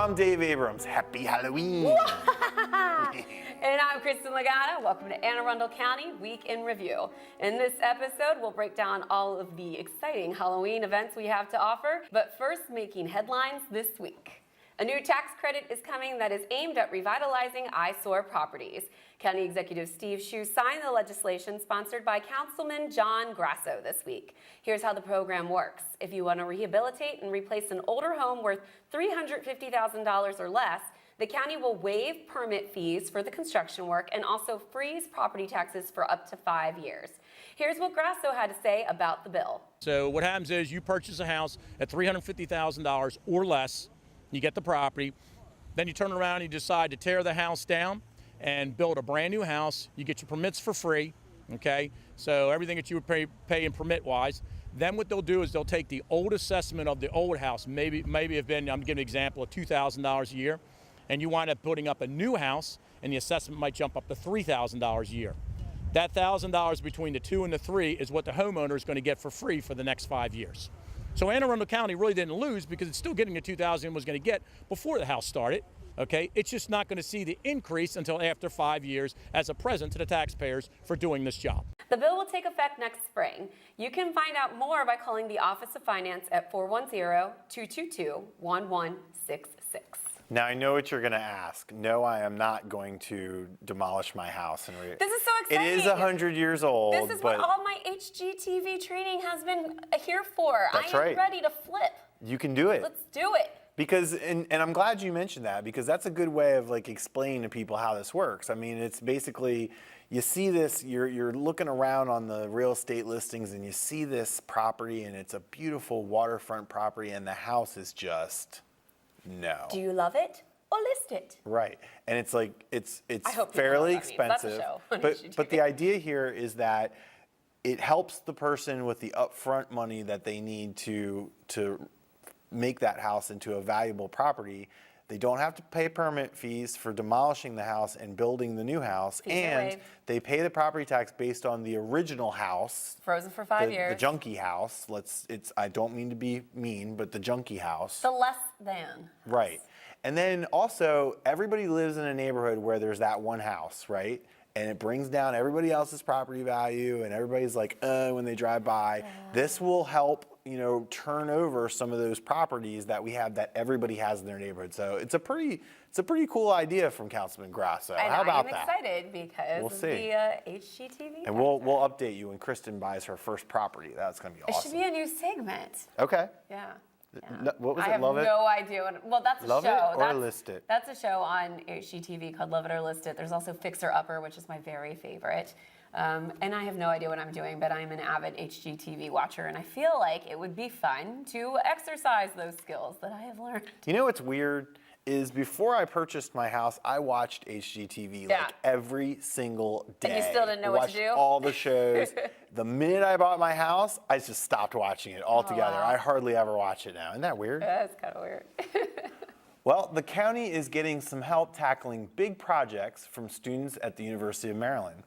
I'm Dave Abrams. Happy Halloween. And I'm Kristin. Welcome to Arundel County Week in Review. In this episode, we'll break down all of the exciting Halloween events we have to offer. But first, making headlines this week. A new tax credit is coming that is aimed at revitalizing eyesore properties. County Executive Steve Shue signed the legislation sponsored by Councilman John Grasso this week. Here's how the program works. If you want to rehabilitate and replace an older home worth $350,000 or less, the county will waive permit fees for the construction work and also freeze property taxes for up to 5 years. Here's what Grasso had to say about the bill. So what happens is you purchase a house at $350,000 or less, you get the property, then you turn around and you decide to tear the house down and build a brand new house. You get your permits for free, okay? So everything that you would pay in permit-wise. Then what they'll do is they'll take the old assessment of the old house, maybe have been, I'm giving an example, of $2,000 a year, and you wind up putting up a new house, and the assessment might jump up to $3,000 a year. That $1,000 between the 2 and the 3 is what the homeowner is going to get for free for the next 5 years. So Anne Arundel County really didn't lose because it's still getting the $2,000 it was going to get before the house started. Okay, it's just not going to see the increase until after 5 years as a present to the taxpayers for doing this job. The bill will take effect next spring. You can find out more by calling the Office of Finance at 410-222-1166. Now, I know what you're going to ask. No, I am not going to demolish my house. This is so exciting. It is 100 years old. This is what all my HGTV training has been here for. That's I am right. ready to flip. You can do it. Let's do it. Because, and I'm glad you mentioned that, because that's a good way of like explaining to people how this works. I mean, it's basically, you see this, you're looking around on the real estate listings and you see this property and it's a beautiful waterfront property and the house is just, no. Do you love it or list it? Right, and it's like, it's fairly fairly expensive, That's a show. but the idea here is that it helps the person with the upfront money that they need to make that house into a valuable property. They don't have to pay permit fees for demolishing the house and building the new house, and they pay the property tax based on the original house. Frozen for 5 years. The junky house. I don't mean to be mean, but the junky house. The less than. Right. And then also, everybody lives in a neighborhood where there's that one house, right? And it brings down everybody else's property value, and everybody's like, when they drive by. This will help, turn over some of those properties that we have that everybody has in their neighborhood. So it's a pretty cool idea from Councilman Grasso. How about that? I'm excited because of the HGTV. And we'll update you when Kristin buys her first property. That's going to be awesome. It should be a new segment. Okay. Yeah. What was it? I have no idea. Well, that's a Love show. It or List It? That's a show on HGTV called Love It or List It. There's also Fixer Upper, which is my very favorite. And I have no idea what I'm doing, but I'm an avid HGTV watcher, and I feel like it would be fun to exercise those skills that I have learned. You know what's weird is before I purchased my house, I watched HGTV like every single day. And you still didn't know what to do? All the shows. The minute I bought my house, I just stopped watching it altogether. Oh, wow. I hardly ever watch it now. Isn't that weird? That's kind of weird. Well, the county is getting some help tackling big projects from students at the University of Maryland.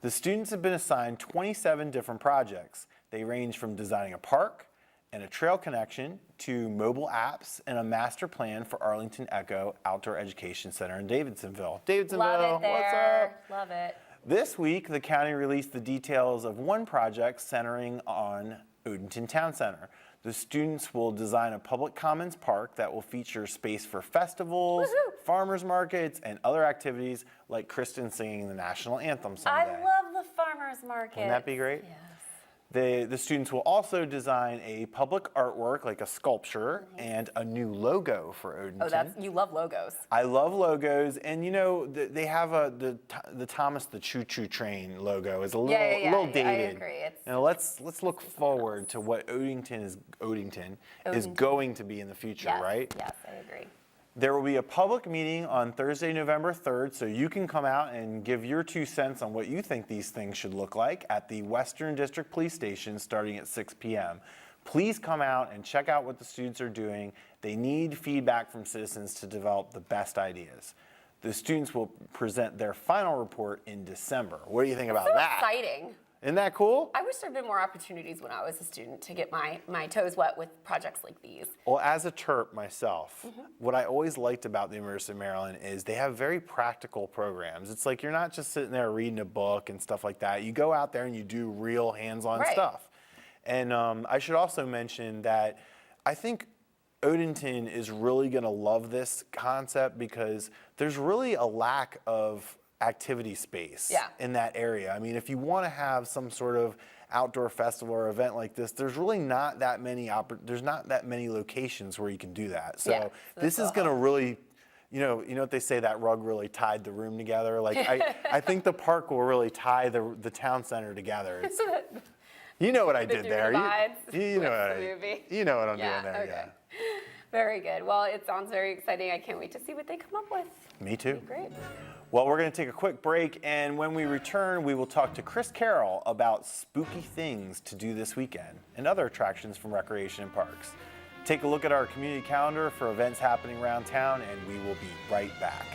The students have been assigned 27 different projects. They range from designing a park and a trail connection to mobile apps and a master plan for Arlington Echo Outdoor Education Center in Davidsonville. Love it there. What's up? Love it. This week, the county released the details of one project centering on Odenton Town Center. The students will design a public commons park that will feature space for festivals, farmers markets, and other activities like Kristin singing the national anthem someday. I love the farmers market. Wouldn't that be great? Yes. The students will also design a public artwork, like a sculpture, and a new logo for Odenton. You love logos. I love logos, and they have the Thomas the Choo Choo Train logo is a little dated. I agree. Let's look forward to what Odenton is going to be in the future, right? Yes, I agree. There will be a public meeting on Thursday, November 3rd, so you can come out and give your 2 cents on what you think these things should look like at the Western District Police Station starting at 6 p.m. Please come out and check out what the students are doing. They need feedback from citizens to develop the best ideas. The students will present their final report in December. What do you think about that? Exciting. Isn't that cool? I wish there had been more opportunities when I was a student to get my toes wet with projects like these. Well, as a Terp myself, what I always liked about the University of Maryland is they have very practical programs. It's like you're not just sitting there reading a book and stuff like that. You go out there and you do real hands-on stuff. And I should also mention that I think Odenton is really going to love this concept because there's really a lack of activity space in that area. I mean, if you want to have some sort of outdoor festival or event like this, there's really not that many locations where you can do that. So this is going to really, you know what they say, that rug really tied the room together. Like I think the park will really tie the town center together. You know what I did there. You know what I'm doing there. Yeah. Very good. Well, it sounds very exciting. I can't wait to see what they come up with. Me too. Great. Well, we're going to take a quick break, and when we return, we will talk to Chris Carroll about spooky things to do this weekend and other attractions from Recreation and Parks. Take a look at our community calendar for events happening around town, and we will be right back.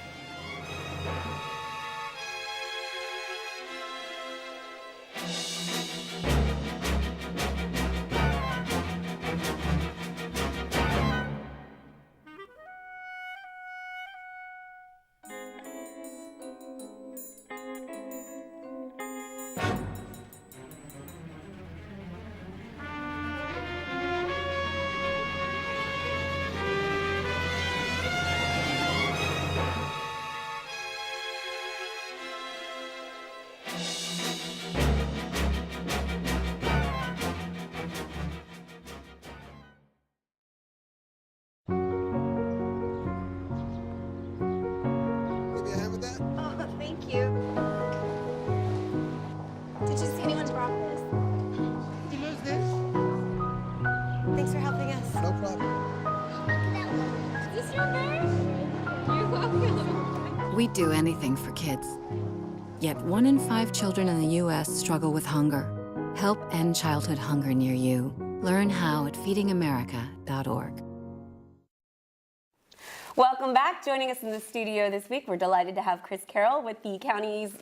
We'd do anything for kids. Yet 1 in 5 children in the U.S. struggle with hunger. Help end childhood hunger near you. Learn how at feedingamerica.org. Welcome back. Joining us in the studio this week, we're delighted to have Chris Carroll with the county's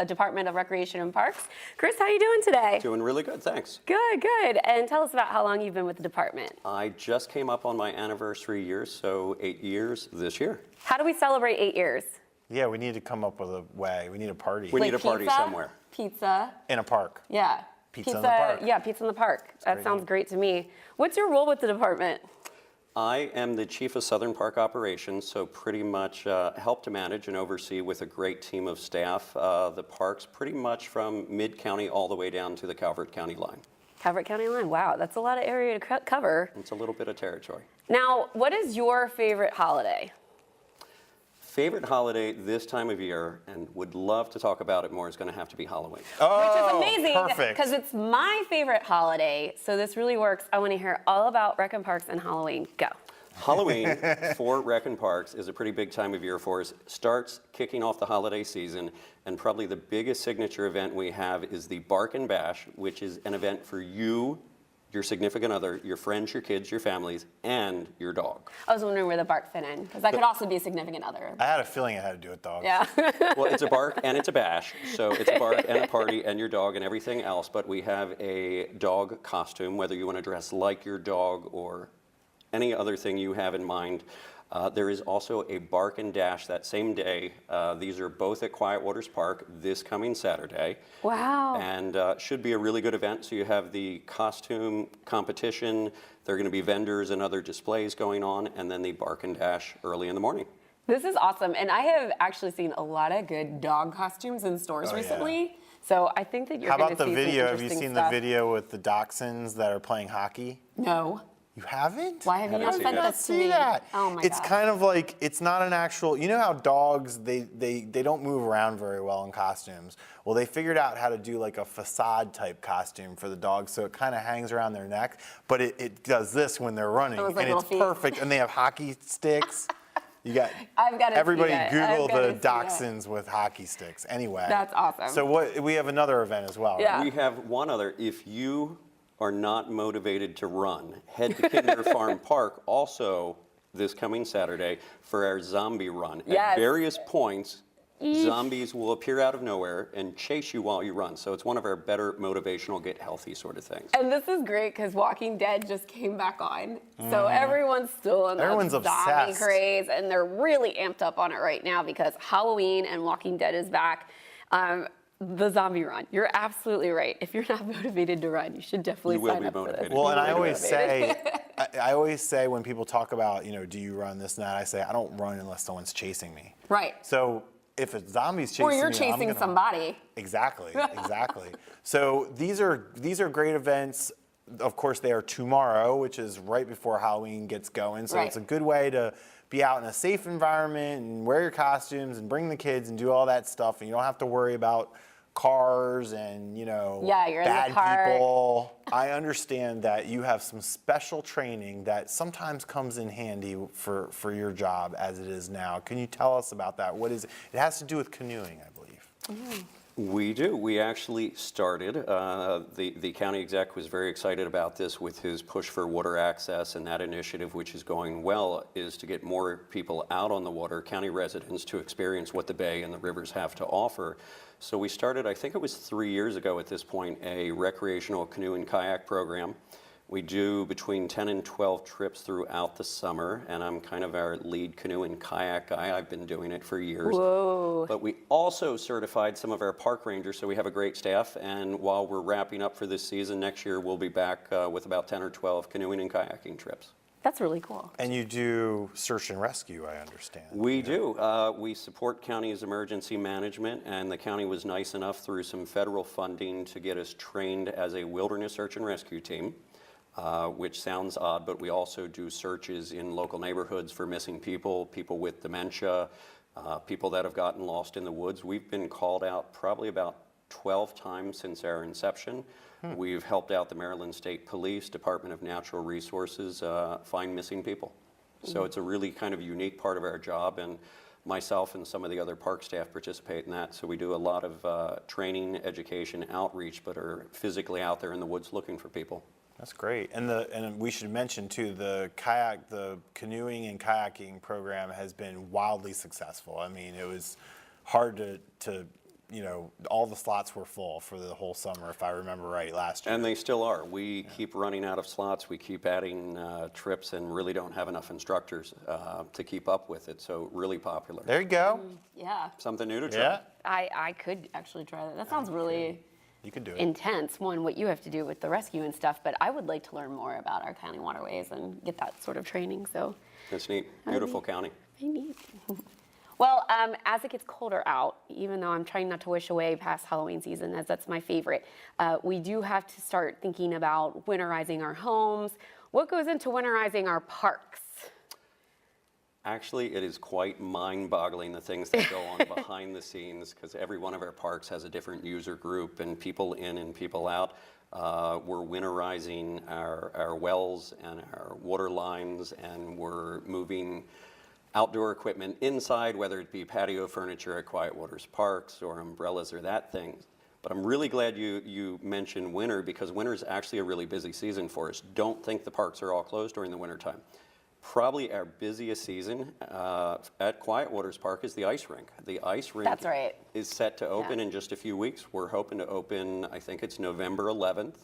Department of Recreation and Parks. Chris, how are you doing today? Doing really good, thanks. Good, good. And tell us about how long you've been with the department. I just came up on my anniversary year, so 8 years this year. How do we celebrate 8 years? Yeah, we need to come up with a way. We need a party. We need a party somewhere. Pizza. In a park. Yeah. Pizza in the park. Yeah, pizza in the park. That sounds great to me. What's your role with the department? I am the Chief of Southern Park Operations, so pretty much help to manage and oversee with a great team of staff the parks pretty much from mid-county all the way down to the Calvert County line. Calvert County line, wow, that's a lot of area to cover. It's a little bit of territory. Now, what is your favorite holiday? Favorite holiday this time of year, and would love to talk about it more, is going to have to be Halloween. Oh, which is amazing, perfect. because it's my favorite holiday, so this really works. I want to hear all about Rec and Parks and Halloween. Go. Halloween for Rec and Parks is a pretty big time of year for us. Starts kicking off the holiday season, and probably the biggest signature event we have is the Bark and Bash, which is an event for you, your significant other, your friends, your kids, your families, and your dog. I was wondering where the bark fit in, because that could also be a significant other. I had a feeling it had to do with dogs. Yeah. Well, it's a bark and it's a bash, so it's a bark and a party and your dog and everything else, but we have a dog costume, whether you want to dress like your dog or any other thing you have in mind. There is also a Bark and Dash that same day. These are both at Quiet Waters Park this coming Saturday. Wow. And should be a really good event. So you have the costume competition. There are going to be vendors and other displays going on, and then the Bark and Dash early in the morning. This is awesome. And I have actually seen a lot of good dog costumes in stores recently. Yeah. So I think that you're going to see some interesting stuff. How about the video? Have you seen the video with the dachshunds that are playing hockey? No. You haven't? Why have you not sent that to me? Oh my It's kind of like, it's not an actual, you know how dogs, they don't move around very well in costumes. Well, they figured out how to do like a facade type costume for the dogs, so it kind of hangs around their neck, but it does this when they're running, and it's perfect, and they have hockey sticks. You got, everybody Google the dachshunds with hockey sticks. Anyway. That's awesome. So we have another event as well, yeah. right? We have one other. If you are not motivated to run, head to Kidner Farm Park also this coming Saturday for our zombie run. Yes. At various points Zombies will appear out of nowhere and chase you while you run. So it's one of our better motivational get healthy sort of things. And this is great because Walking Dead just came back on. So everyone's still in Everyone's the zombie obsessed. craze, and they're really amped up on it right now because Halloween and Walking Dead is back. The zombie run. You're absolutely right. If you're not motivated to run, you should definitely You will sign be up for this. motivated. Well, and You I will be always motivated. say, I always say when people talk about, do you run this and that, I say, I don't run unless someone's chasing me. Right. So if a zombie's chasing Or you're me, I'm chasing gonna- somebody. Exactly, exactly. So these are great events. Of course, they are tomorrow, which is right before Halloween gets going. So Right. it's a good way to be out in a safe environment and wear your costumes and bring the kids and do all that stuff. And you don't have to worry about cars and, Yeah, you're in the bad park. people. I understand that you have some special training that sometimes comes in handy for your job as it is now. Can you tell us about that? What is it? It has to do with canoeing, I believe. We do. We actually started. The county exec was very excited about this with his push for water access, and that initiative, which is going well, is to get more people out on the water, county residents, to experience what the bay and the rivers have to offer. So we started, I think it was 3 years ago at this point, a recreational canoe and kayak program. We do between 10 and 12 trips throughout the summer, and I'm kind of our lead canoe and kayak guy. I've been doing it for years. Whoa. But we also certified some of our park rangers, so we have a great staff. And while we're wrapping up for this season, next year we'll be back with about 10 or 12 canoeing and kayaking trips. That's really cool. And you do search and rescue, I understand. We do. We support county's emergency management, and the county was nice enough through some federal funding to get us trained as a wilderness search and rescue team. Which sounds odd, but we also do searches in local neighborhoods for missing people, people with dementia, people that have gotten lost in the woods. We've been called out probably about 12 times since our inception. We've helped out the Maryland State Police, Department of Natural Resources, find missing people. So it's a really kind of unique part of our job, and myself and some of the other park staff participate in that. So we do a lot of training, education, outreach, but are physically out there in the woods looking for people. That's great. And we should mention too, the canoeing and kayaking program has been wildly successful. I mean, it was hard to all the slots were full for the whole summer, if I remember right, last year. And they still are. We keep running out of slots. We keep adding trips and really don't have enough instructors to keep up with it. So really popular. There you go. Yeah. Something new to try. Yeah, I could actually try that. That sounds really you could do it. intense, what you have to do with the rescue and stuff, but I would like to learn more about our county waterways and get that sort of training, so It's neat. Beautiful county. very neat. Well, as it gets colder out, even though I'm trying not to wish away past Halloween season, as that's my favorite, we do have to start thinking about winterizing our homes. What goes into winterizing our parks? Actually, it is quite mind-boggling the things that go on behind the scenes, because every one of our parks has a different user group and people in and people out. We're winterizing our wells and our water lines, and we're moving outdoor equipment inside, whether it be patio furniture at Quiet Waters Parks or umbrellas or that thing. But I'm really glad you mentioned winter, because winter is actually a really busy season for us. Don't think the parks are all closed during the winter time. Probably our busiest season at Quiet Waters Park is the ice rink. The ice rink That's right. is set to open in just a few weeks. We're hoping to open, I think it's November 11th.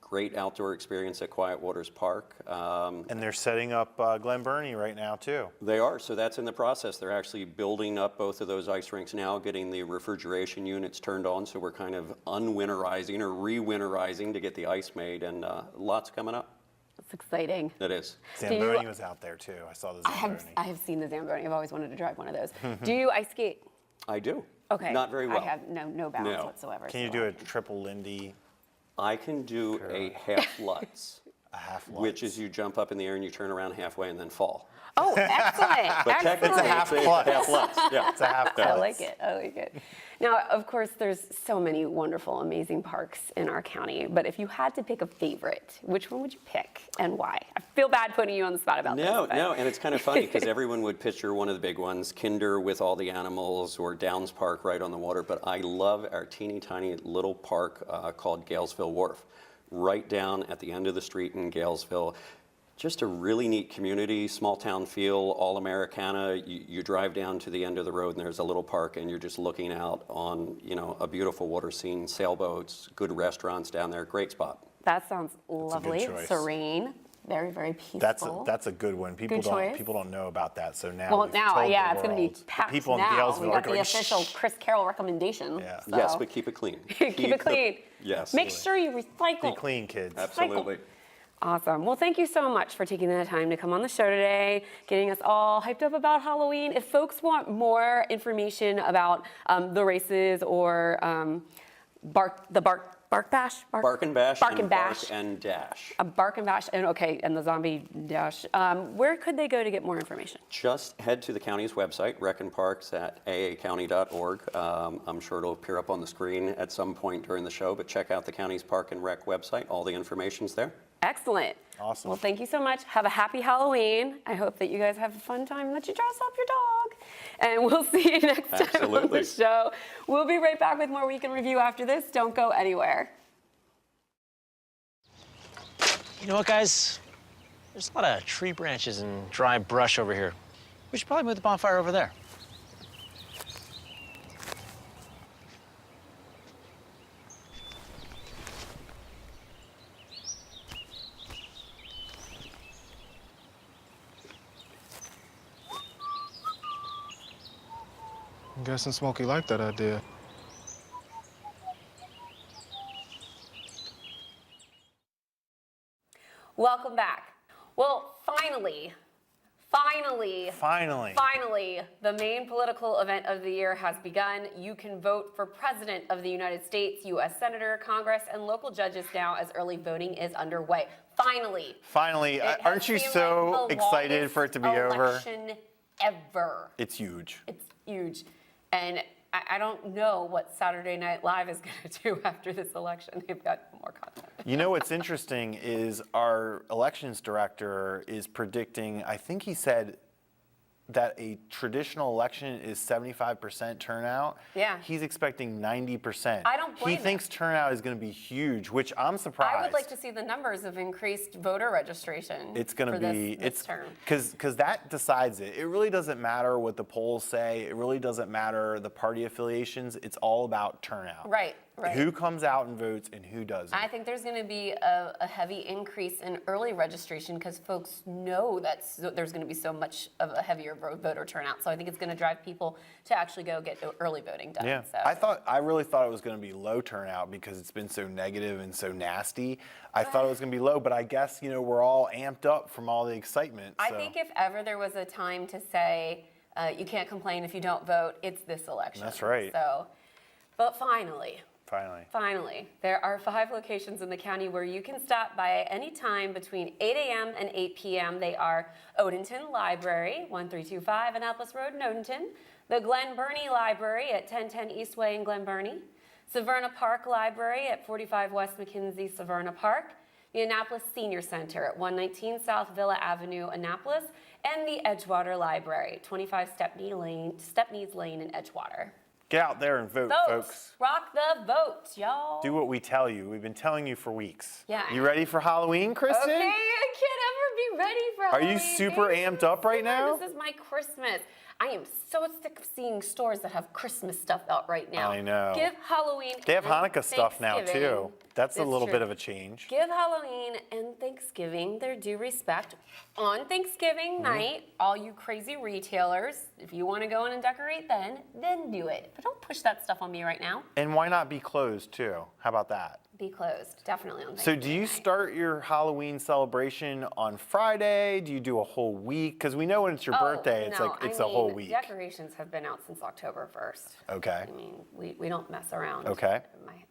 Great outdoor experience at Quiet Waters Park. And they're setting up Glen Burnie right now too. They are, so that's in the process. They're actually building up both of those ice rinks now, getting the refrigeration units turned on, so we're kind of unwinterizing or re-winterizing to get the ice made, and lots coming up. It's exciting. It is. Zamboni was out there too. I saw the Zamboni. I have seen the Zamboni. I've always wanted to drive one of those. Do you ice skate? I do. Okay. Not very well. I have no balance No. whatsoever. Can you so do a triple Lindy, I can do a half Lutz, a half Lutz? which is you jump up in the air and you turn around halfway and then fall. Oh, excellent. But excellent. technically, It's a half Lutz. half Lutz. Yeah. It's a half I Lutz. like it. I like it. Now, of course, there's so many wonderful, amazing parks in our county, but if you had to pick a favorite, which one would you pick and why? I feel bad putting you on the spot about this. No, but- no, and it's kind of funny because everyone would picture one of the big ones, Kinder with all the animals, or Downs Park right on the water, but I love our teeny tiny little park called Galesville Wharf, right down at the end of the street in Galesville. Just a really neat community, small town feel, all Americana. You drive down to the end of the road and there's a little park and you're just looking out on, a beautiful water scene, sailboats, good restaurants down there, great spot. That sounds lovely, choice. serene, very, very peaceful. That's a good one. People don't know about that. So now Well, we've now, told yeah, the it's going to be world. packed The people in now. Galesville We are got the going, official Chris Carroll recommendation. Yeah. So. Yes, but keep it clean. Keep it clean. Yes. Make sure you recycle. be clean, kids. Absolutely. Awesome. Well, thank you so much for taking the time to come on the show today, getting us all hyped up about Halloween. If folks want more information about the races or Bark and Bash? Bark and Bash. Bark and Bash. Bark and Dash. A Bark and Bash, and the Zombie Dash. Where could they go to get more information? Just head to the county's website, reckonparks at aacounty.org. I'm sure it'll appear up on the screen at some point during the show, but check out the county's Park and Rec website. All the information's there. Excellent. Awesome. Well, thank you so much. Have a happy Halloween. I hope that you guys have a fun time and that you dress up your dog. And we'll see you next time on the Absolutely. show. We'll be right back with more Week in Review after this. Don't go anywhere. You know what, guys? There's a lot of tree branches and dry brush over here. We should probably move the bonfire over there. I'm guessing Smokey liked that idea. Welcome back. Well, finally, the main political event of the year has begun. You can vote for President of the United States, U.S. Senator, Congress, and local judges now as early voting is underway. Finally. It aren't has you seemed so like the excited for it to be longest over? election ever. It's huge. It's huge. And I don't know what Saturday Night Live is going to do after this election. They've got more content. You know what's interesting is our elections director is predicting, I think he said that a traditional election is 75% turnout. Yeah. He's expecting 90%. I don't blame He him. thinks turnout is going to be huge, which I'm surprised. I would like to see the numbers of increased voter registration. It's going to for be, this term. because that decides it. It really doesn't matter what the polls say. It really doesn't matter the party affiliations. It's all about turnout. Right. Who comes out and votes and who doesn't. I think there's going to be a heavy increase in early registration because folks know that there's going to be so much of a heavier voter turnout. So I think it's going to drive people to actually go get early voting done. Yeah, So. I really thought it was going to be low turnout because it's been so negative and so nasty. I thought it was going to be low, but I guess we're all amped up from all the excitement. I so. think if ever there was a time to say you can't complain if you don't vote, it's this election. That's right. So, but finally, Finally. there are 5 locations in the county where you can stop by at any time between 8 a.m. and 8 p.m. They are Odenton Library, 1325 Annapolis Road in Odenton, the Glen Burnie Library at 1010 Eastway in Glen Burnie, Severna Park Library at 45 West McKenzie, Severna Park, the Annapolis Senior Center at 119 South Villa Avenue, Annapolis, and the Edgewater Library, 25 Stepneys Lane in Edgewater. Get out there and vote, Vote. folks. Rock the vote, y'all. Do what we tell you. We've been telling you for weeks. Yeah. You ready for Halloween, Kristin? Okay, I can't ever be ready for Are Halloween. you super amped up right now? This is my Christmas. I am so sick of seeing stores that have Christmas stuff out right now. I know. Give Halloween. They have and Hanukkah stuff now, Thanksgiving. too. That's a It's little true. bit of a change. Give Halloween and Thanksgiving their due respect. On Thanksgiving Mm-hmm. night, all you crazy retailers, if you want to go in and decorate then do it. But don't push that stuff on me right now. And why not be closed, too? How about that? Be closed, definitely on So Thanksgiving do you night. start your Halloween celebration on Friday? Do you do a whole week? Because we know when it's your birthday, it's no, it's I a whole mean, week. Decorations have been out since October 1st. Okay. I mean, we don't mess around. Okay.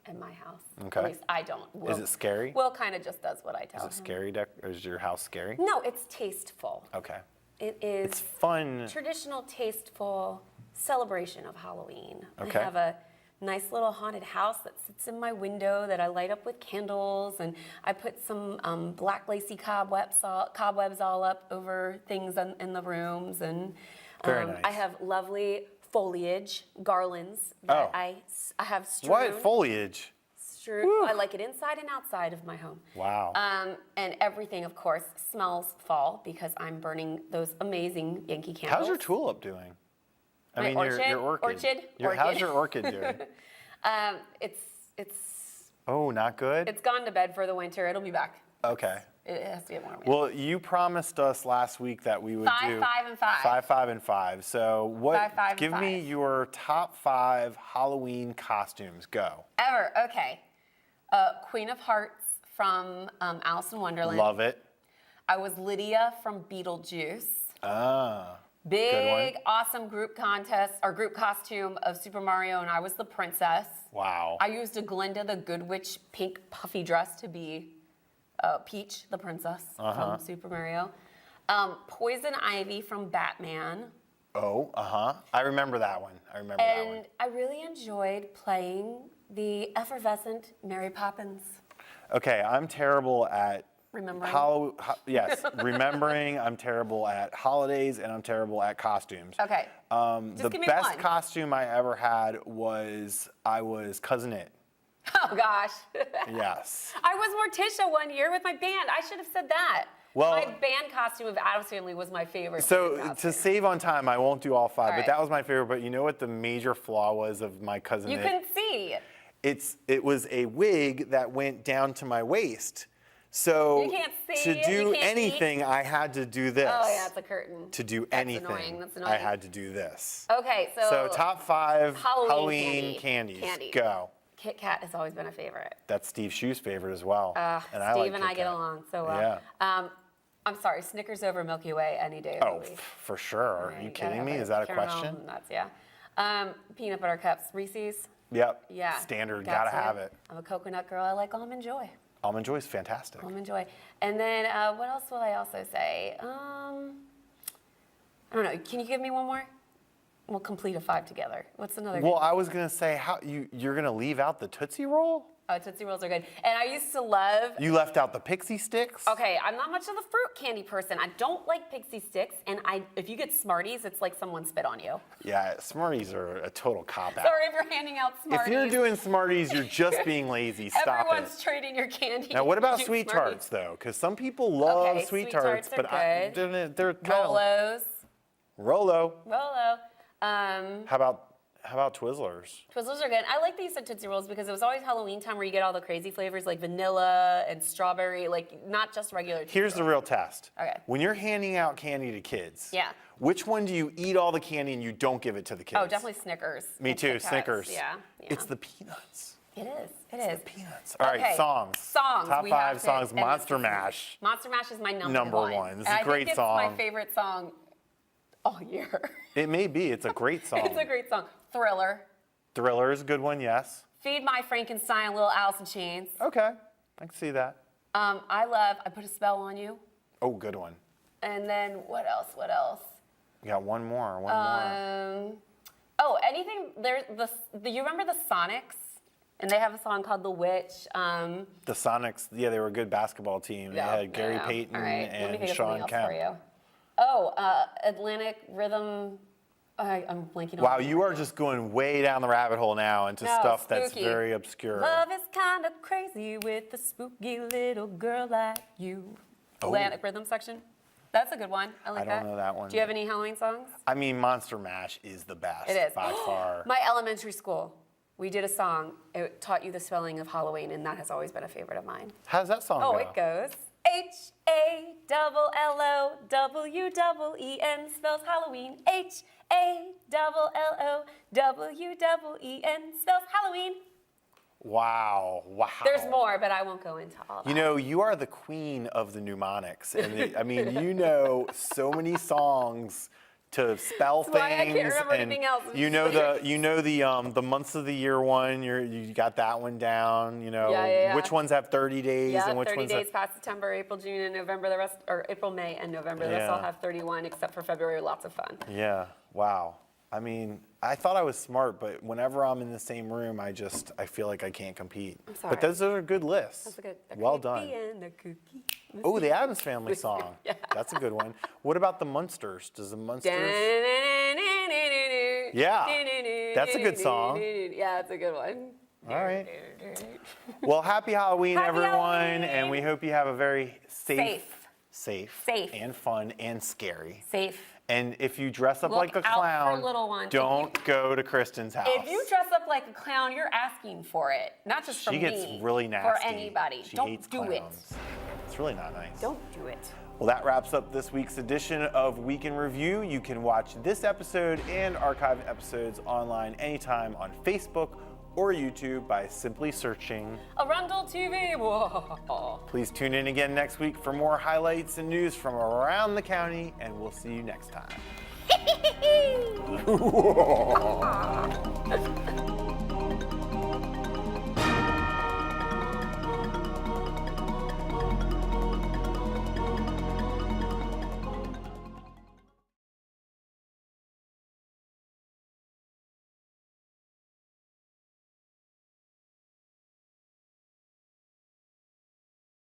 In my house. Okay. At least I don't. Is it scary? Will kind of just does what I tell Is it him. scary? Or is your house scary? No, it's tasteful. Okay. It is It's fun. traditional, tasteful celebration of Halloween. Okay. I have a nice little haunted house that sits in my window that I light up with candles, and I put some black lacy cobwebs all up over things in the rooms, and Very nice. I have lovely foliage garlands that Oh. I have strewn. What? Foliage? true. I like it inside and outside of my home. Wow. And everything, of course, smells fall because I'm burning those amazing Yankee candles. How's your tulip doing? I My mean, orchid? your orchid. Orchid? How's your orchid doing? Oh, not good? It's gone to bed for the winter. It'll be back. Okay. It has to get warm. Well, you promised us last week that we would do 5, 5, and 5. 5, 5, and 5. So what? 5, 5, and give me 5. your top 5 Halloween costumes. Go. Ever. Okay. Queen of Hearts from Alice in Wonderland. Love it. I was Lydia from Beetlejuice. Ah. Big, awesome group contest or group costume of Super Mario, and I was the princess. Wow. I used a Glinda the Good Witch pink puffy dress to be Peach, the princess from Super Mario. Poison Ivy from Batman. Oh, I remember that one. And I really enjoyed playing the effervescent Mary Poppins. Okay, I'm terrible at Remembering? Yes, remembering. I'm terrible at holidays, and I'm terrible at costumes. Okay. The give me best one. costume I ever had was I was Cousin It. Oh, gosh. Yes. I was Morticia one year with my band. I should have said that. Well- my band costume of Addams Family was my favorite. So costume. to save on time, I won't do all 5, All but right. that was my favorite. But you know what the major flaw was of my Cousin You It? couldn't see. It was a wig that went down to my waist. So You can't see to it, you do can't anything, I had to do this. Oh, yeah, it's a curtain. To do That's anything, annoying. That's I annoying. had to do this. Okay, So top 5 Halloween candies. candy. Go. Kit Kat has always been a favorite. That's Steve Shue's favorite as well. And I Steve like and Kit I get Kat. along so well. Yeah. I'm sorry, Snickers over Milky Way any day of Oh, the week. for sure. Are you Right, kidding gotta me? have Is that a caramel question? Nuts, yeah. Peanut butter cups, Reese's. Yep. Yeah. Standard. got Gotta to. have it. I'm a coconut girl. I like Almond Joy. Almond Joy is fantastic. Almond Joy. And then what else will I also say? I don't know. Can you give me one more? We'll complete a 5 together. What's another? Well, I was gonna say, how you're gonna leave out the Tootsie Roll? Oh, Tootsie Rolls are good. And I used to love. You left out the Pixie Sticks? Okay, I'm not much of a fruit candy person. I don't like Pixie Sticks, and if you get Smarties, it's like someone spit on you. Yeah, Smarties are a total cop-out. Sorry if you're handing out Smarties. If you're doing Smarties, you're just being lazy. Stop Everyone's it. trading your candy. Now, what about to Sweet Smarties. Tarts, though? Because some people love Okay, Sweet Sweet Tarts, Tarts are but good. they're kind of... Rolos. Rolo. Rolo. How about Twizzlers? Twizzlers are good. I like these Tootsie Rolls because it was always Halloween time where you get all the crazy flavors like vanilla and strawberry, like not just regular Tootsie Here's the real test. Okay. When you're handing out candy to kids, Yeah. which one do you eat all the candy and you don't give it to the kids? Oh, definitely Snickers. Me and too, Kit Kats. Snickers. Yeah. It's the peanuts. It is. It is. Peanuts. All right, Okay, songs. Songs. Top we 5 have to songs. end this Monster season. Mash. Monster Mash is my number Number one. one. This is And a great I think song. It's my favorite song all year. It may be. It's a great song. It's a great song. Thriller. Thriller is a good one, yes. Feed My Frankenstein, Little Alice in Chains. Okay, I can see that. I Put a Spell on You. Oh, good one. And then what else? What else? We got one more. One more. Oh, anything. You remember the Sonics? And they have a song called The Witch. The Sonics, yeah, they were a good basketball team. They had Gary Payton All right, let me and think of Sean something else for Kemp. you. Oh, Atlantic Rhythm. I'm blanking on Wow, the you name. are just going way down the rabbit hole now into No, stuff that's spooky. very obscure. Love is kind of crazy with a spooky little girl like you. Atlantic Rhythm section. That's a good one. I like I don't know that one. Do you have any Halloween songs? I mean, Monster Mash is the best It is. by far. My elementary school, we did a song. It taught you the spelling of Halloween, and that has always been a favorite of mine. How's that song Oh, go? it goes HALLOWEN spells Halloween. HALLOWEN spells Halloween. Wow, wow. There's more, but I won't go into all that. You know, you are the queen of the mnemonics. And I mean, you know so many songs to spell That's why I things. can't remember and anything else. You know the months of the year one. You got that one down. You know Yeah. which ones have 30 days Yeah, and which 30 ones days have. past September, April, June, and November. The rest, or April, May, and November. The rest Yeah. all have 31, except for February. Lots of fun. Yeah. Wow. I mean, I thought I was smart, but whenever I'm in the same room, I feel like I can't compete. I'm sorry. But those are good lists. That's a good. the Well creepy done. and the kooky. Oh, the Addams Family song. Yeah. That's a good one. What about the Munsters? Does the Munsters? Yeah, That's a good song. Yeah, it's a good one. All right. Well, happy Halloween, Happy everyone, Halloween. and we hope you have a very safe, Safe, and fun and scary. safe. And if you dress up Look like a out for clown, little ones. don't go to Kristin's house. If you dress up like a clown, you're asking for it. Not just from she me. gets really nasty. For anybody. She Don't hates do clowns. It's really not nice. Don't do it. Well, that wraps up this week's edition of Week in Review. You can watch this episode and archived episodes online anytime on Facebook or YouTube by simply searching Arundel TV. Whoa. Please tune in again next week for more highlights and news from around the county, and we'll see you next time.